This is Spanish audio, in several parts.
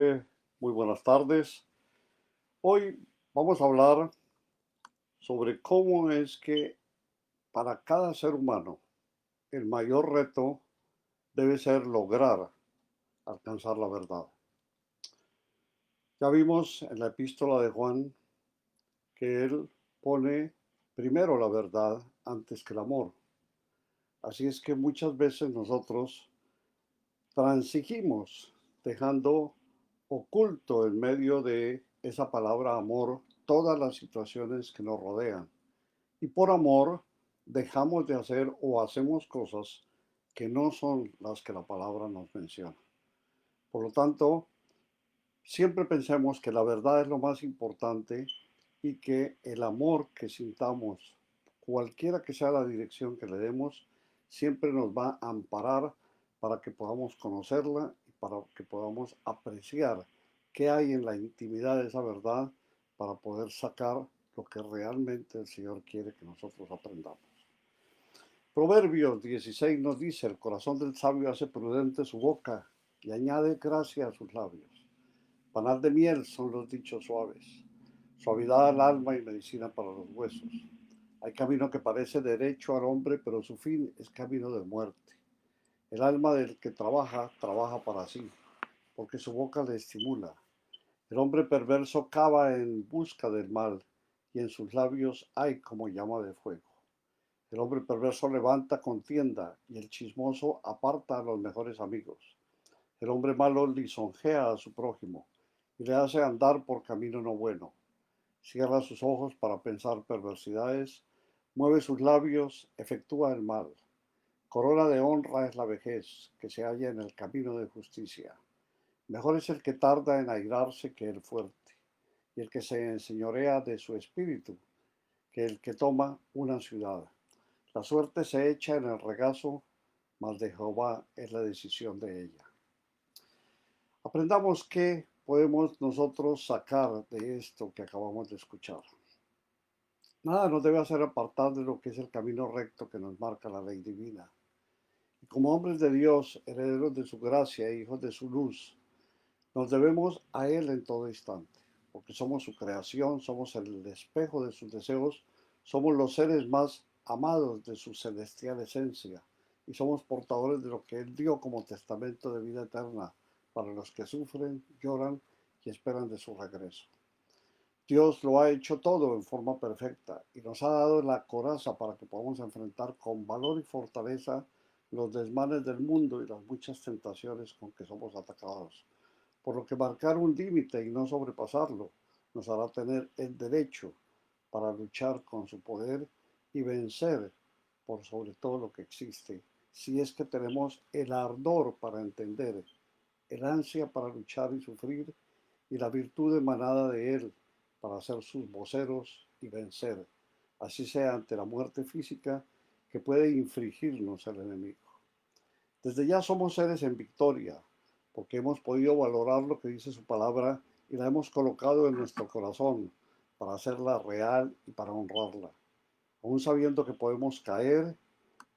Muy buenas tardes. Hoy vamos a hablar sobre cómo es que para cada ser humano el mayor reto debe ser lograr alcanzar la verdad. Ya vimos en la epístola de Juan que él pone primero la verdad antes que el amor. Así es que muchas veces nosotros transigimos dejando oculto en medio de esa palabra amor todas las situaciones que nos rodean. Y por amor dejamos de hacer o hacemos cosas que no son las que la palabra nos menciona. Por lo tanto, siempre pensemos que la verdad es lo más importante y que el amor que sintamos, cualquiera que sea la dirección que le demos, siempre nos va a amparar para que podamos conocerla y para que podamos apreciar qué hay en la intimidad de esa verdad para poder sacar lo que realmente el Señor quiere que nosotros aprendamos. Proverbios 16 nos dice, el corazón del sabio hace prudente su boca y añade gracia a sus labios. Panal de miel son los dichos suaves, suavidad al alma y medicina para los huesos. Hay camino que parece derecho al hombre, pero su fin es camino de muerte. El alma del que trabaja, trabaja para sí, porque su boca le estimula. El hombre perverso cava en busca del mal, y en sus labios hay como llama de fuego. El hombre perverso levanta contienda, y el chismoso aparta a los mejores amigos. El hombre malo lisonjea a su prójimo y le hace andar por camino no bueno. Cierra sus ojos para pensar perversidades, mueve sus labios, efectúa el mal. Corona de honra es la vejez, que se halla en el camino de justicia. Mejor es el que tarda en airarse que el fuerte, y el que se enseñorea de su espíritu, que el que toma una ciudad. La suerte se echa en el regazo, mas de Jehová es la decisión de ella. Aprendamos qué podemos nosotros sacar de esto que acabamos de escuchar. Nada nos debe hacer apartar de lo que es el camino recto que nos marca la ley divina. Y como hombres de Dios, herederos de su gracia, hijos de su luz, nos debemos a Él en todo instante, porque somos su creación, somos el espejo de sus deseos, somos los seres más amados de su celestial esencia y somos portadores de lo que Él dio como testamento de vida eterna para los que sufren, lloran y esperan de su regreso. Dios lo ha hecho todo en forma perfecta y nos ha dado la coraza para que podamos enfrentar con valor y fortaleza los desmanes del mundo y las muchas tentaciones con que somos atacados. Por lo que marcar un límite y no sobrepasarlo nos hará tener el derecho para luchar con su poder y vencer por sobre todo lo que existe, si es que tenemos el ardor para entender, el ansia para luchar y sufrir y la virtud emanada de él para ser sus voceros y vencer, así sea ante la muerte física que puede infligirnos el enemigo. Desde ya somos seres en victoria, porque hemos podido valorar lo que dice su palabra y la hemos colocado en nuestro corazón para hacerla real y para honrarla, aún sabiendo que podemos caer,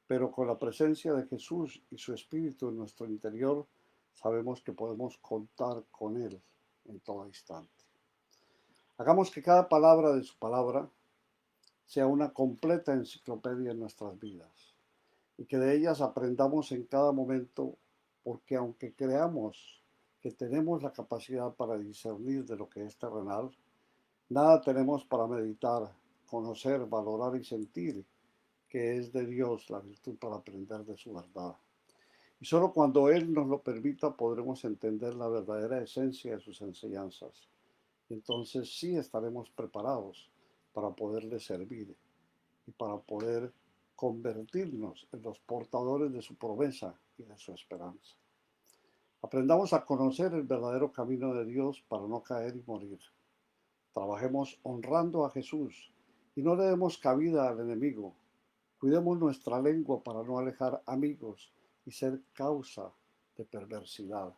pero con la presencia de Jesús y su Espíritu en nuestro interior, sabemos que podemos contar con Él en todo instante. Hagamos que cada palabra de su palabra sea una completa enciclopedia en nuestras vidas y que de ellas aprendamos en cada momento, porque aunque creamos que tenemos la capacidad para discernir de lo que es terrenal, nada tenemos para meditar, conocer, valorar y sentir que es de Dios la virtud para aprender de su verdad. Y solo cuando Él nos lo permita podremos entender la verdadera esencia de sus enseñanzas. Entonces sí estaremos preparados para poderle servir y para poder convertirnos en los portadores de su promesa y de su esperanza. Aprendamos a conocer el verdadero camino de Dios para no caer y morir. Trabajemos honrando a Jesús y no le demos cabida al enemigo. Cuidemos nuestra lengua para no alejar amigos y ser causa de perversidad.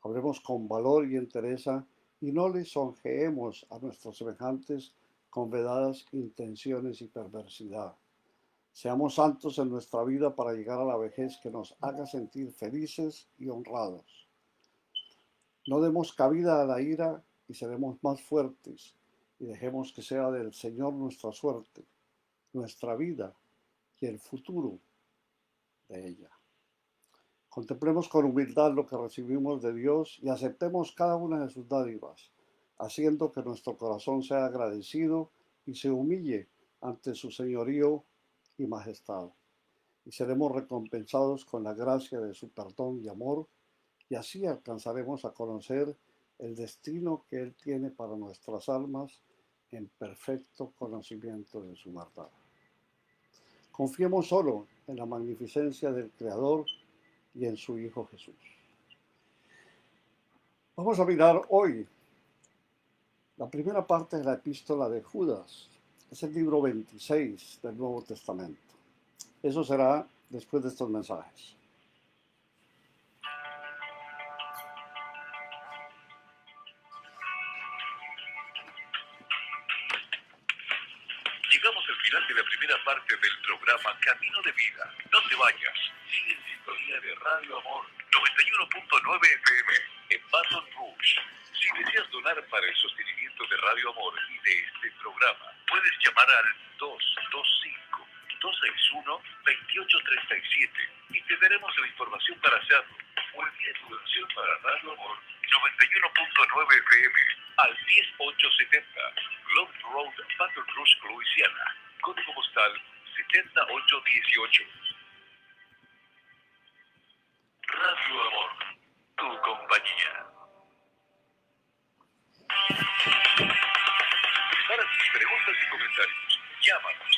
Hablemos con valor y entereza y no lisonjeemos a nuestros semejantes con vedadas intenciones y perversidad. Seamos santos en nuestra vida para llegar a la vejez que nos haga sentir felices y honrados. No demos cabida a la ira y seremos más fuertes y dejemos que sea del Señor nuestra suerte, nuestra vida y el futuro de ella. Contemplemos con humildad lo que recibimos de Dios y aceptemos cada una de sus dádivas, haciendo que nuestro corazón sea agradecido y se humille ante su señorío y majestad. Y seremos recompensados con la gracia de su perdón y amor, y así alcanzaremos a conocer el destino que Él tiene para nuestras almas en perfecto conocimiento de su verdad. Confiemos solo en la magnificencia del Creador y en su Hijo Jesús. Vamos a mirar hoy la primera parte de la epístola de Judas. Es el libro 26 del Nuevo Testamento. Eso será después de estos mensajes. Llegamos al final de la primera parte del programa Camino de Vida. No te vayas. Sigue en sintonía de Radio Amor 91.9 FM en Baton Rouge. Si deseas donar para el sostenimiento de Radio Amor y de este programa, puedes llamar al 225-261-2837 y te daremos la información para hacerlo. O envía tu donación para Radio Amor 91.9 FM al 10870 Globe Road, Baton Rouge, Louisiana. Código postal 70818. Radio Amor, tu compañía. Prepara tus preguntas y comentarios. Llámanos y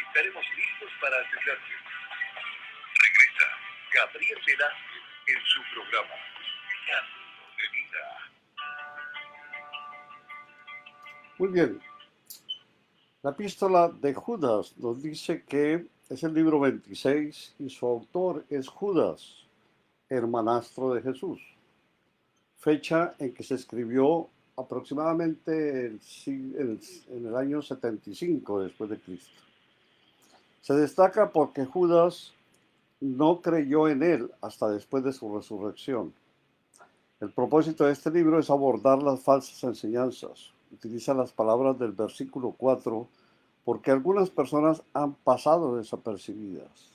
estaremos listos para atenderte. Regresa Gabriel Velázquez en su programa Camino de Vida. Muy bien. La epístola de Judas nos dice que es el libro 26 y su autor es Judas, hermanastro de Jesús. Fecha en que se escribió aproximadamente en el año 75 después de Cristo. Se destaca porque Judas no creyó en él hasta después de su resurrección. El propósito de este libro es abordar las falsas enseñanzas. Utiliza las palabras del versículo 4 porque algunas personas han pasado desapercibidas.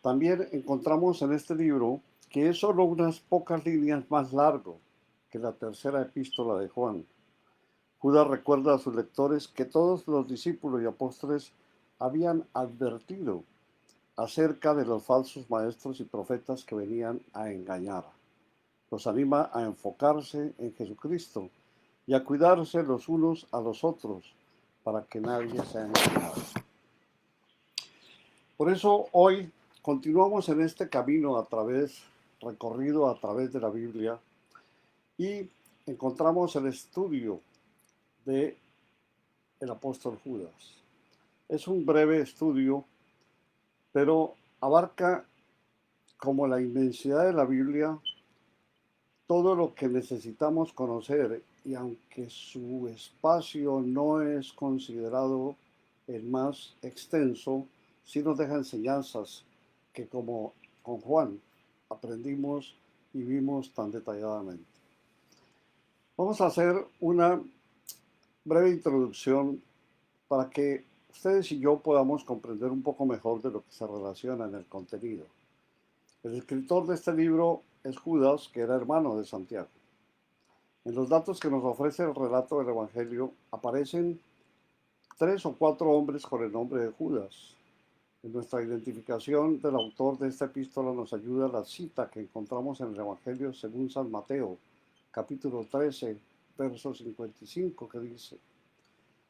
También encontramos en este libro que es solo unas pocas líneas más largo que la tercera epístola de Juan. Judas recuerda a sus lectores que todos los discípulos y apóstoles habían advertido acerca de los falsos maestros y profetas que venían a engañar. Los anima a enfocarse en Jesucristo y a cuidarse los unos a los otros para que nadie sea engañado. Por eso hoy continuamos en este camino recorrido a través de la Biblia y encontramos el estudio de el apóstol Judas. Es un breve estudio, pero abarca como la inmensidad de la Biblia todo lo que necesitamos conocer, y aunque su espacio no es considerado el más extenso, sí nos deja enseñanzas que como con Juan aprendimos y vimos tan detalladamente. Vamos a hacer una breve introducción para que ustedes y yo podamos comprender un poco mejor de lo que se relaciona en el contenido. El escritor de este libro es Judas, que era hermano de Santiago. En los datos que nos ofrece el relato del Evangelio aparecen 3 o 4 hombres con el nombre de Judas. En nuestra identificación del autor de esta epístola nos ayuda la cita que encontramos en el Evangelio según San Mateo, capítulo 13, verso 55, que dice: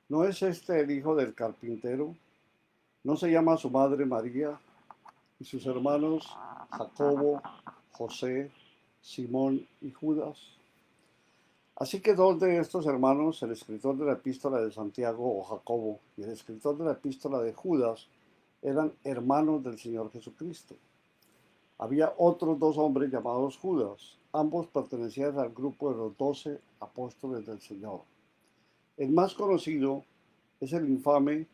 ¿No es este el hijo del carpintero? ¿No se llama su madre María y sus hermanos Jacobo, José, Simón y Judas? Así que dos de estos hermanos, el escritor de la epístola de Santiago o Jacobo y el escritor de la epístola de Judas, eran hermanos del Señor Jesucristo. Había otros 2 hombres llamados Judas, ambos pertenecían al grupo de los 12 apóstoles del Señor. El más conocido es el infame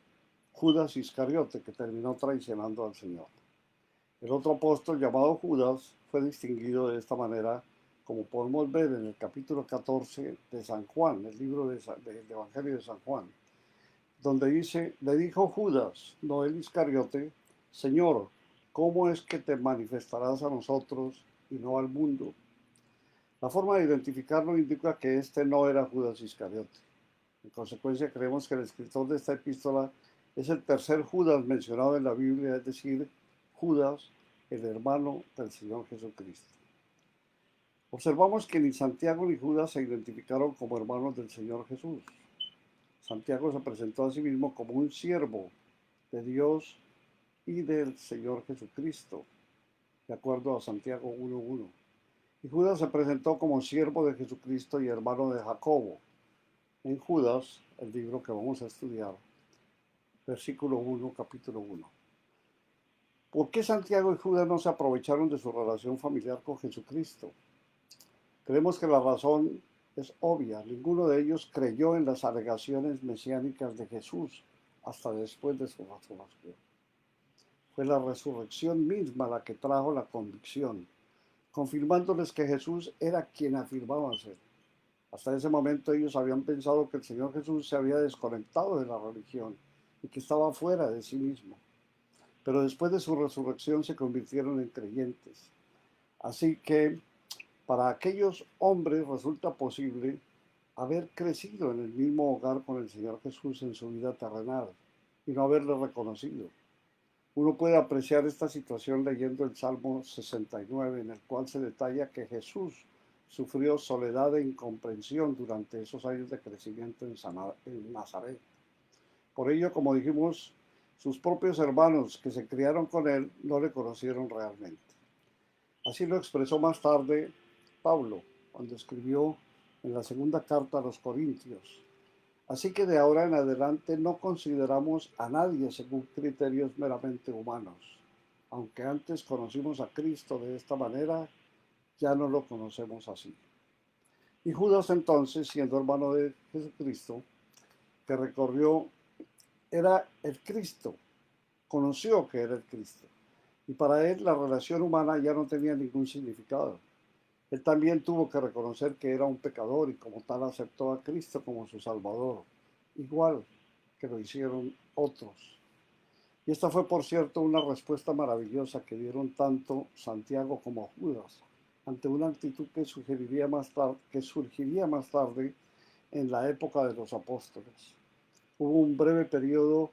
Judas Iscariote, que terminó traicionando al Señor. El otro apóstol llamado Judas fue distinguido de esta manera como podemos ver en el capítulo 14 de San Juan, el libro del Evangelio de San Juan, donde dice, le dijo Judas, no el Iscariote, Señor, ¿cómo es que te manifestarás a nosotros y no al mundo? La forma de identificarlo indica que este no era Judas Iscariote. En consecuencia, creemos que el escritor de esta epístola es el tercer Judas mencionado en la Biblia, es decir, Judas, el hermano del Señor Jesucristo. Observamos que ni Santiago ni Judas se identificaron como hermanos del Señor Jesús. Santiago se presentó a sí mismo como un siervo de Dios y del Señor Jesucristo, de acuerdo a Santiago 1:1. Y Judas se presentó como siervo de Jesucristo y hermano de Jacobo. En Judas, el libro que vamos a estudiar, versículo 1, capítulo 1. ¿Por qué Santiago y Judas no se aprovecharon de su relación familiar con Jesucristo? Creemos que la razón es obvia. Ninguno de ellos creyó en las alegaciones mesiánicas de Jesús hasta después de su resurrección. Fue la resurrección misma la que trajo la convicción, confirmándoles que Jesús era quien afirmaban ser. Hasta ese momento ellos habían pensado que el Señor Jesús se había desconectado de la religión y que estaba fuera de sí mismo. Pero después de su resurrección se convirtieron en creyentes. Así que para aquellos hombres resulta posible haber crecido en el mismo hogar con el Señor Jesús en su vida terrenal y no haberle reconocido. Uno puede apreciar esta situación leyendo el Salmo 69, en el cual se detalla que Jesús sufrió soledad e incomprensión durante esos años de crecimiento en Nazaret. Por ello, como dijimos, sus propios hermanos que se criaron con él no le conocieron realmente. Así lo expresó más tarde Pablo, cuando escribió en la segunda carta a los Corintios. Así que de ahora en adelante no consideramos a nadie según criterios meramente humanos. Aunque antes conocimos a Cristo de esta manera, ya no lo conocemos así. Y Judas entonces, siendo hermano de Jesucristo, que recorrió, era el Cristo, conoció que era el Cristo. Y para él la relación humana ya no tenía ningún significado. Él también tuvo que reconocer que era un pecador y como tal aceptó a Cristo como su Salvador, igual que lo hicieron otros. Y esta fue, por cierto, una respuesta maravillosa que dieron tanto Santiago como Judas ante una actitud que surgiría más tarde en la época de los apóstoles. Hubo un breve periodo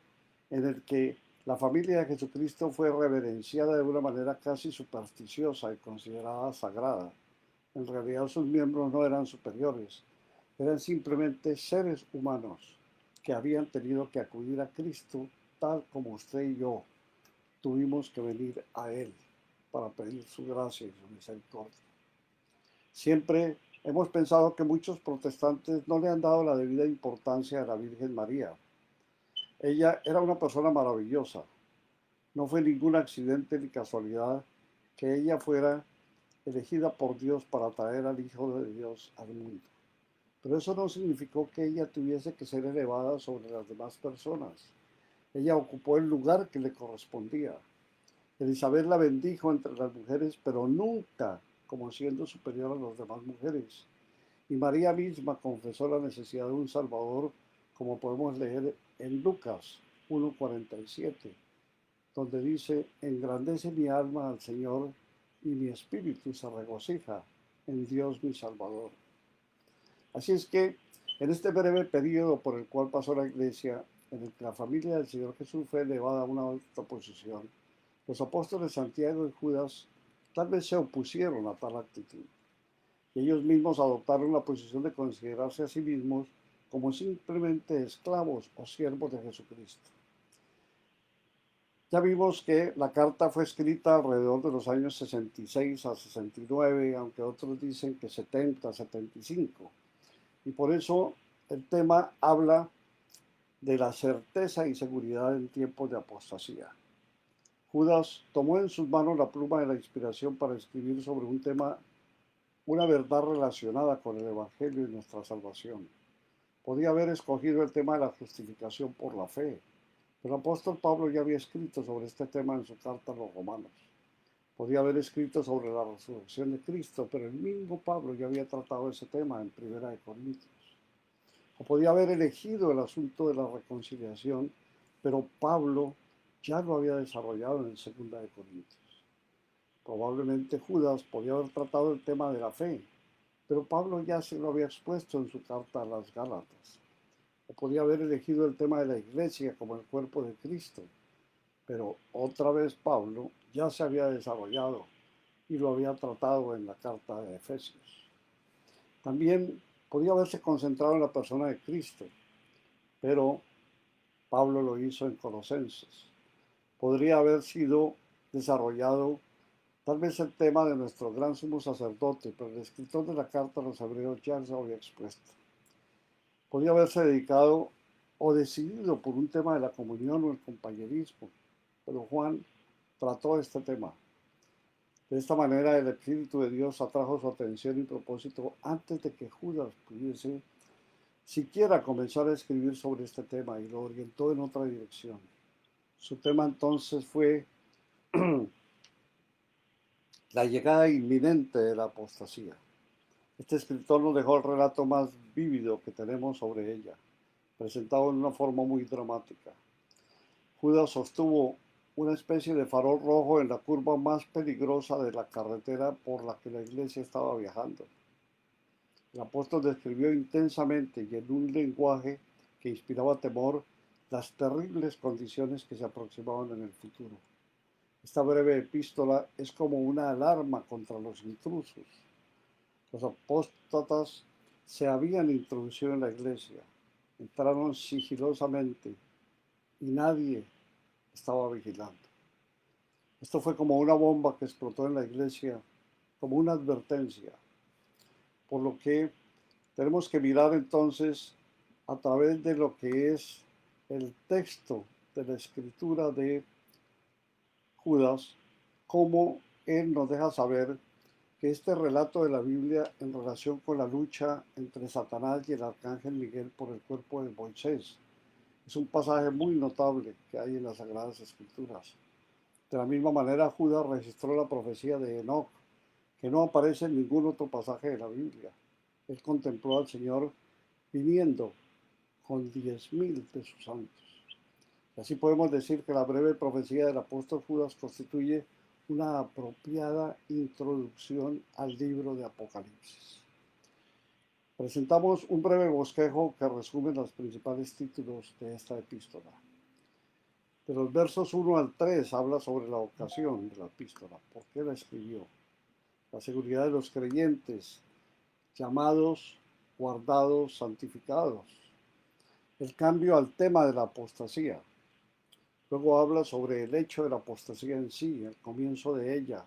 en el que la familia de Jesucristo fue reverenciada de una manera casi supersticiosa y considerada sagrada. En realidad sus miembros no eran superiores, eran simplemente seres humanos que habían tenido que acudir a Cristo tal como usted y yo tuvimos que venir a Él para pedir su gracia y su misericordia. Siempre hemos pensado que muchos protestantes no le han dado la debida importancia a la Virgen María. Ella era una persona maravillosa. No fue ningún accidente ni casualidad que ella fuera elegida por Dios para traer al Hijo de Dios al mundo. Pero eso no significó que ella tuviese que ser elevada sobre las demás personas. Ella ocupó el lugar que le correspondía. Elizabeth la bendijo entre las mujeres, pero nunca como siendo superior a las demás mujeres. Y María misma confesó la necesidad de un Salvador, como podemos leer en Lucas 1:47, donde dice, engrandece mi alma al Señor y mi espíritu se regocija en Dios mi Salvador. Así es que en este breve periodo por el cual pasó la iglesia, en el que la familia del Señor Jesús fue elevada a una alta posición, los apóstoles Santiago y Judas tal vez se opusieron a tal actitud. Y ellos mismos adoptaron la posición de considerarse a sí mismos como simplemente esclavos o siervos de Jesucristo. Ya vimos que la carta fue escrita alrededor de los años 66 a 69, aunque otros dicen que 70 a 75. Y por eso el tema habla de la certeza y seguridad en tiempos de apostasía. Judas tomó en sus manos la pluma de la inspiración para escribir sobre un tema, una verdad relacionada con el Evangelio y nuestra salvación. Podía haber escogido el tema de la justificación por la fe, pero el apóstol Pablo ya había escrito sobre este tema en su carta a los romanos. Podía haber escrito sobre la resurrección de Cristo, pero el mismo Pablo ya había tratado ese tema en Primera de Corintios. O podía haber elegido el asunto de la reconciliación, pero Pablo ya lo había desarrollado en Segunda de Corintios. Probablemente Judas podía haber tratado el tema de la fe, pero Pablo ya se lo había expuesto en su carta a las Gálatas. O podía haber elegido el tema de la iglesia como el cuerpo de Cristo, pero otra vez Pablo ya se había desarrollado y lo había tratado en la carta de Efesios. También podía haberse concentrado en la persona de Cristo, pero Pablo lo hizo en Colosenses. Podría haber sido desarrollado tal vez el tema de nuestro gran sumo sacerdote, pero el escritor de la carta a los hebreos ya se lo había expuesto. Podía haberse dedicado o decidido por un tema de la comunión o el compañerismo, pero Juan trató este tema. De esta manera el Espíritu de Dios atrajo su atención y propósito antes de que Judas pudiese siquiera comenzar a escribir sobre este tema y lo orientó en otra dirección. Su tema entonces fue la llegada inminente de la apostasía. Este escritor nos dejó el relato más vívido que tenemos sobre ella, presentado en una forma muy dramática. Judas sostuvo una especie de farol rojo en la curva más peligrosa de la carretera por la que la iglesia estaba viajando. El apóstol describió intensamente y en un lenguaje que inspiraba temor las terribles condiciones que se aproximaban en el futuro. Esta breve epístola es como una alarma contra los intrusos. Los apóstatas se habían introducido en la iglesia, entraron sigilosamente y nadie estaba vigilando. Esto fue como una bomba que explotó en la iglesia, como una advertencia, por lo que tenemos que mirar entonces a través de lo que es el texto de la escritura de Judas, cómo él nos deja saber que este relato de la Biblia en relación con la lucha entre Satanás y el arcángel Miguel por el cuerpo de Moisés es un pasaje muy notable que hay en las Sagradas Escrituras. De la misma manera, Judas registró la profecía de Enoc, que no aparece en ningún otro pasaje de la Biblia. Él contempló al Señor viniendo con 10.000 de sus santos. Y así podemos decir que la breve profecía del apóstol Judas constituye una apropiada introducción al libro de Apocalipsis. Presentamos un breve bosquejo que resume los principales títulos de esta epístola. De los versos 1 al 3 habla sobre la ocasión de la epístola, por qué la escribió, la seguridad de los creyentes, llamados, guardados, santificados, el cambio al tema de la apostasía. Luego habla sobre el hecho de la apostasía en sí, el comienzo de ella,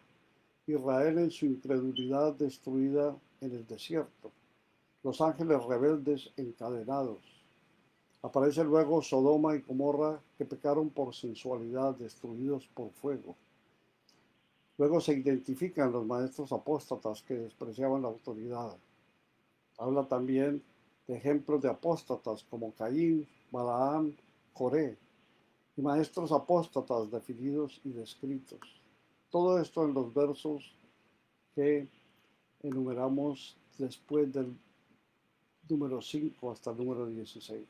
Israel en su incredulidad destruida en el desierto, los ángeles rebeldes encadenados. Aparece luego Sodoma y Gomorra que pecaron por sensualidad, destruidos por fuego. Luego se identifican los maestros apóstatas que despreciaban la autoridad. Habla también de ejemplos de apóstatas como Caín, Balaam, Coré, y maestros apóstatas definidos y descritos. Todo esto en los versos que enumeramos después del número 5 hasta el número 16.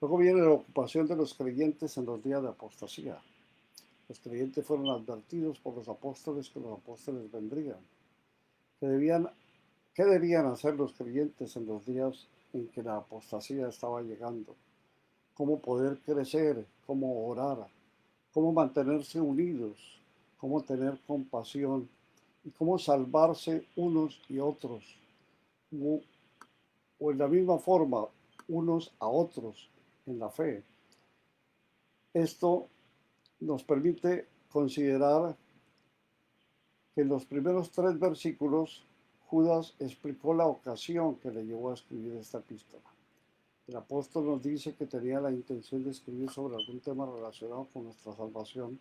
Luego viene la ocupación de los creyentes en los días de apostasía. Los creyentes fueron advertidos por los apóstoles que los apóstoles vendrían. ¿Qué debían hacer los creyentes en los días en que la apostasía estaba llegando? ¿Cómo poder crecer? ¿Cómo orar? ¿Cómo mantenerse unidos? ¿Cómo tener compasión? ¿Y cómo salvarse unos y otros? O en la misma forma, unos a otros en la fe. Esto nos permite considerar que en los primeros 3 versículos Judas explicó la ocasión que le llevó a escribir esta epístola. El apóstol nos dice que tenía la intención de escribir sobre algún tema relacionado con nuestra salvación,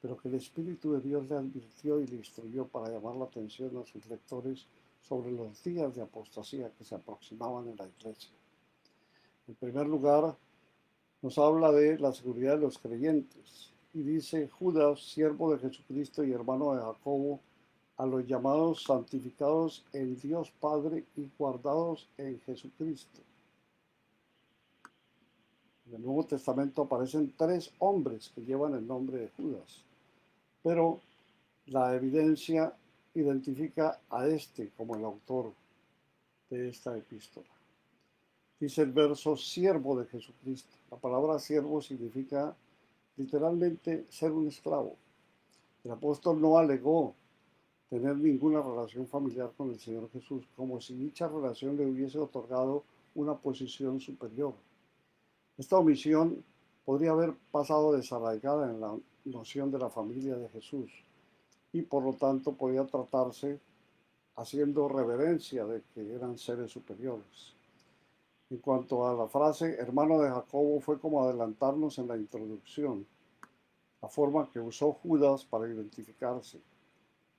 pero que el Espíritu de Dios le advirtió y le instruyó para llamar la atención a sus lectores sobre los días de apostasía que se aproximaban en la iglesia. En primer lugar, nos habla de la seguridad de los creyentes. y dice: Judas, siervo de Jesucristo y hermano de Jacobo, a los llamados santificados en Dios Padre y guardados en Jesucristo. En el Nuevo Testamento aparecen 3 hombres que llevan el nombre de Judas, pero la evidencia identifica a este como el autor de esta epístola. Dice el verso: siervo de Jesucristo. La palabra siervo significa literalmente ser un esclavo. El apóstol no alegó tener ninguna relación familiar con el Señor Jesús, como si dicha relación le hubiese otorgado una posición superior. Esta omisión podría haber pasado desarraigada en la noción de la familia de Jesús y por lo tanto podía tratarse haciendo reverencia de que eran seres superiores. En cuanto a la frase hermano de Jacobo, fue como adelantarnos en la introducción, la forma que usó Judas para identificarse.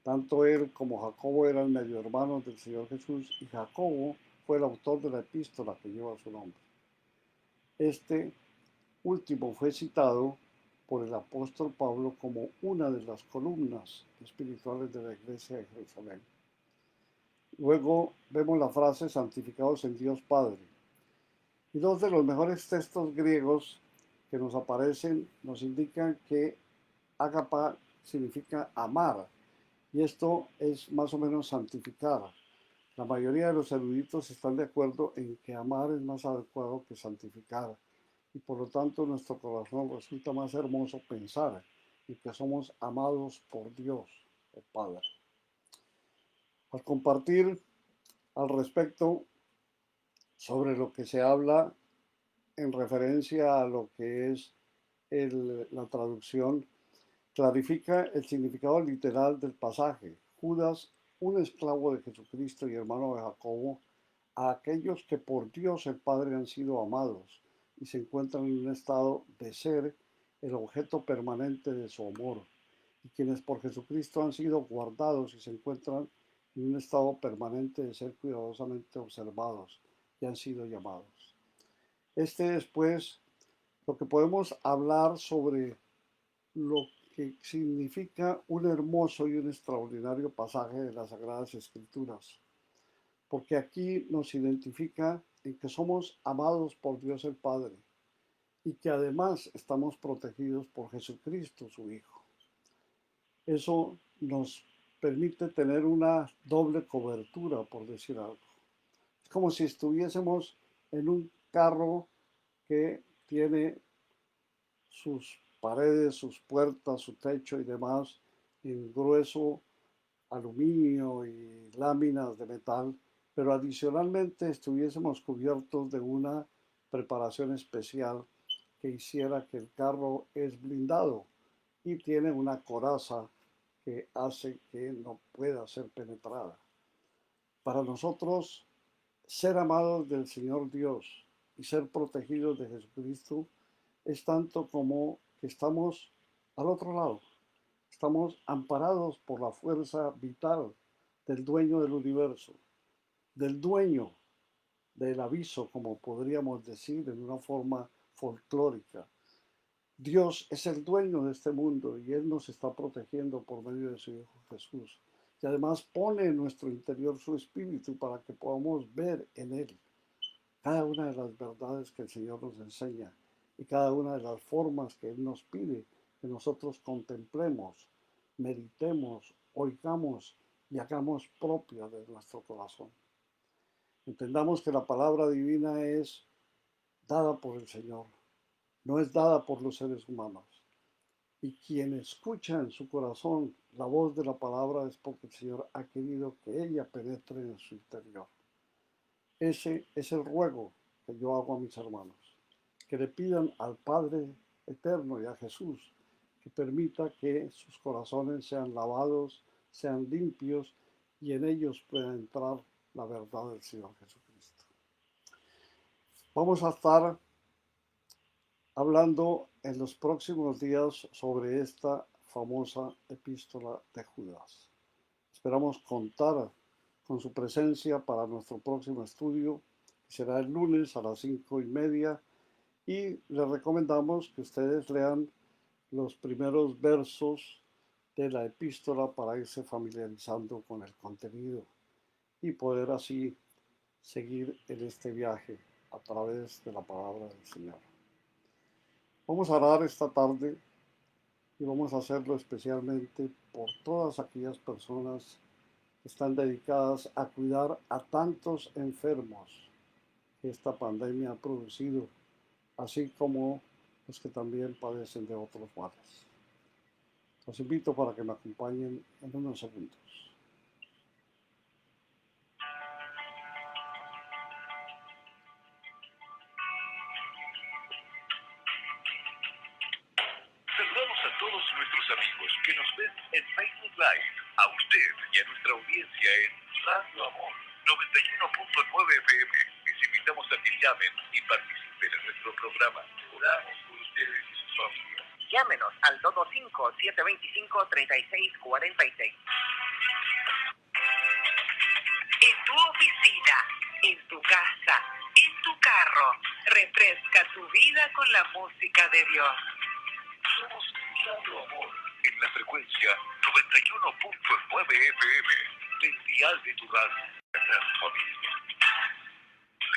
Tanto él como Jacobo eran medio hermanos del Señor Jesús y Jacobo fue el autor de la epístola que lleva su nombre. Este último fue citado por el apóstol Pablo como una de las columnas espirituales de la iglesia de Jerusalén. Luego vemos la frase santificados en Dios Padre. Y 2 de los mejores textos griegos que nos aparecen nos indican que ágapa significa amar, y esto es más o menos santificar. La mayoría de los eruditos están de acuerdo en que amar es más adecuado que santificar, y por lo tanto nuestro corazón resulta más hermoso pensar en que somos amados por Dios, el Padre. Al compartir al respecto sobre lo que se habla en referencia a lo que es la traducción, clarifica el significado literal del pasaje. Judas, un esclavo de Jesucristo y hermano de Jacobo, a aquellos que por Dios el Padre han sido amados y se encuentran en un estado de ser el objeto permanente de su amor, y quienes por Jesucristo han sido guardados y se encuentran en un estado permanente de ser cuidadosamente observados y han sido llamados. Este es, pues, lo que podemos hablar sobre lo que significa un hermoso y un extraordinario pasaje de las Sagradas Escrituras, porque aquí nos identifica en que somos amados por Dios el Padre y que además estamos protegidos por Jesucristo, su Hijo. Eso nos permite tener una doble cobertura, por decir algo. Es como si estuviésemos en un carro que tiene sus paredes, sus puertas, su techo y demás en grueso aluminio y láminas de metal, pero adicionalmente estuviésemos cubiertos de una preparación especial que hiciera que el carro es blindado y tiene una coraza que hace que no pueda ser penetrada. Para nosotros, ser amados del Señor Dios y ser protegidos de Jesucristo es tanto como que estamos al otro lado. Estamos amparados por la fuerza vital del dueño del universo, del dueño del aviso, como podríamos decir en una forma folclórica. Dios es el dueño de este mundo y Él nos está protegiendo por medio de su Hijo Jesús. Y además pone en nuestro interior su espíritu para que podamos ver en Él cada una de las verdades que el Señor nos enseña y cada una de las formas que Él nos pide que nosotros contemplemos, meditemos, oigamos y hagamos propia de nuestro corazón. Entendamos que la palabra divina es dada por el Señor, no es dada por los seres humanos. Y quien escucha en su corazón la voz de la palabra es porque el Señor ha querido que ella penetre en su interior. Ese es el ruego que yo hago a mis hermanos, que le pidan al Padre eterno y a Jesús que permita que sus corazones sean lavados, sean limpios y en ellos pueda entrar la verdad del Señor Jesucristo. Vamos a estar hablando en los próximos días sobre esta famosa epístola de Judas. Esperamos contar con su presencia para nuestro próximo estudio, que será el lunes a las 5:30, y les recomendamos que ustedes lean los primeros versos de la epístola para irse familiarizando con el contenido y poder así seguir en este viaje a través de la palabra del Señor. Vamos a orar esta tarde y vamos a hacerlo especialmente por todas aquellas personas que están dedicadas a cuidar a tantos enfermos que esta pandemia ha producido, así como los que también padecen de otros males. Los invito para que me acompañen en unos segundos. Saludamos a todos nuestros amigos que nos ven en Facebook Live, a usted y a nuestra audiencia en Radio Amor 91.9 FM. Les invitamos a que llamen y participen en nuestro programa. Oramos por ustedes y sus familias. Llámenos al 225-725-3646. En tu oficina, en tu casa, en tu carro, refresca tu vida con la música de Dios. Somos Radio Amor en la frecuencia 91.9 FM del dial de tu radio. Familia.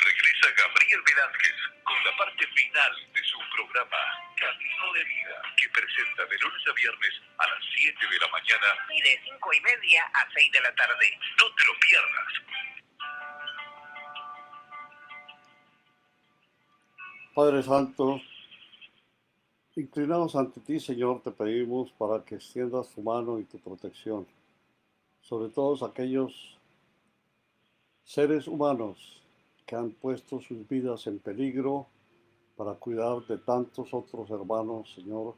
Regresa Gabriel Velázquez con la parte final de su programa Camino de Vida, que presenta de lunes a viernes a las 7 de la mañana Y de 5:30 a 6 de la tarde. No te lo pierdas. Padre Santo, inclinados ante ti, Señor, te pedimos para que extiendas tu mano y tu protección sobre todos aquellos seres humanos que han puesto sus vidas en peligro para cuidar de tantos otros hermanos, Señor,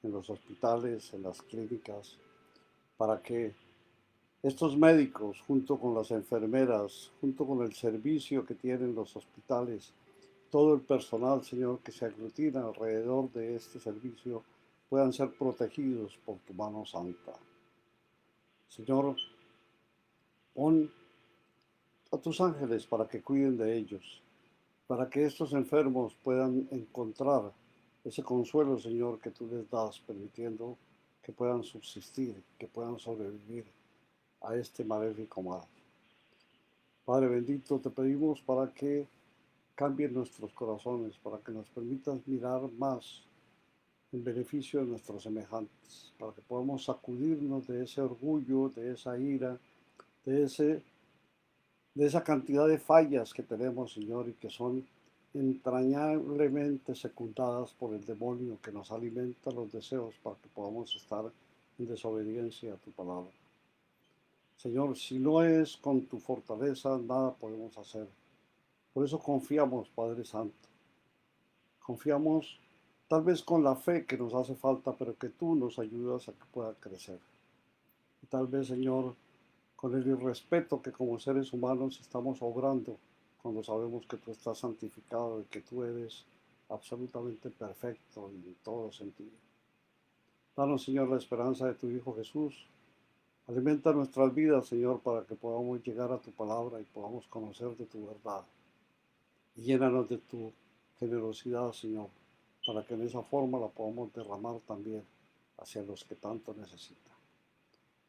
en los hospitales, en las clínicas, para que estos médicos, junto con las enfermeras, junto con el servicio que tienen los hospitales, todo el personal, Señor, que se aglutina alrededor de este servicio, puedan ser protegidos por tu mano santa. Señor, pon a tus ángeles para que cuiden de ellos, para que estos enfermos puedan encontrar ese consuelo, Señor, que tú les das, permitiendo que puedan subsistir, que puedan sobrevivir a este maléfico mal. Padre bendito, te pedimos para que cambien nuestros corazones, para que nos permitas mirar más en beneficio de nuestros semejantes, para que podamos sacudirnos de ese orgullo, de esa ira, de esa cantidad de fallas que tenemos, Señor, y que son entrañablemente secundadas por el demonio que nos alimenta los deseos para que podamos estar en desobediencia a tu palabra. Señor, si no es con tu fortaleza, nada podemos hacer. Por eso confiamos, Padre Santo. Confiamos tal vez con la fe que nos hace falta, pero que tú nos ayudas a que pueda crecer. Y tal vez, Señor, con el irrespeto que como seres humanos estamos obrando cuando sabemos que tú estás santificado y que tú eres absolutamente perfecto en todo sentido. Danos, Señor, la esperanza de tu Hijo Jesús. Alimenta nuestras vidas, Señor, para que podamos llegar a tu palabra y podamos conocer de tu verdad. Y llénanos de tu generosidad, Señor, para que en esa forma la podamos derramar también hacia los que tanto necesitan.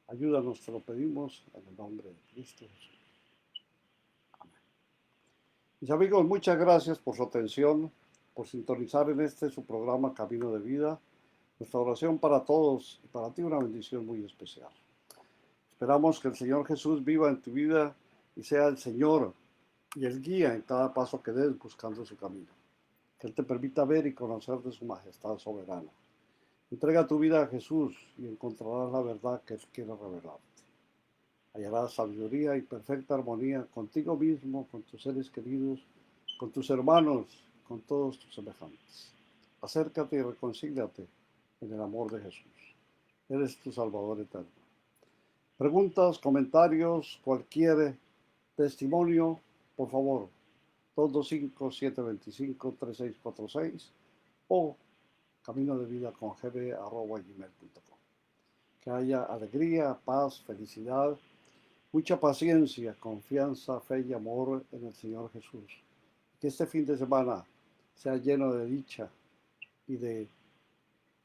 Ayúdanos, te lo pedimos en el nombre de Cristo Jesús. Amén. Mis amigos, muchas gracias por su atención, por sintonizar en su programa Camino de Vida. Nuestra oración para todos y para ti una bendición muy especial. Esperamos que el Señor Jesús viva en tu vida y sea el Señor y el guía en cada paso que des buscando su camino. Que Él te permita ver y conocer de su majestad soberana. Entrega tu vida a Jesús y encontrarás la verdad que Él quiere revelarte. Hallarás sabiduría y perfecta armonía contigo mismo, con tus seres queridos, con tus hermanos, con todos tus semejantes. Acércate y reconcíliate en el amor de Jesús. Él es tu Salvador eterno. Preguntas, comentarios, cualquier testimonio, por favor, 225-725-3646 o caminodevida@gmail.com. Que haya alegría, paz, felicidad, mucha paciencia, confianza, fe y amor en el Señor Jesús. Que este fin de semana sea lleno de dicha y de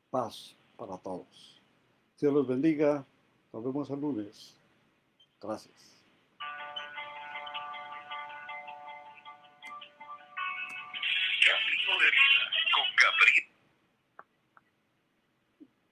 paz para todos. Dios los bendiga. Nos vemos el lunes. Gracias. Camino de vida con Gabriel.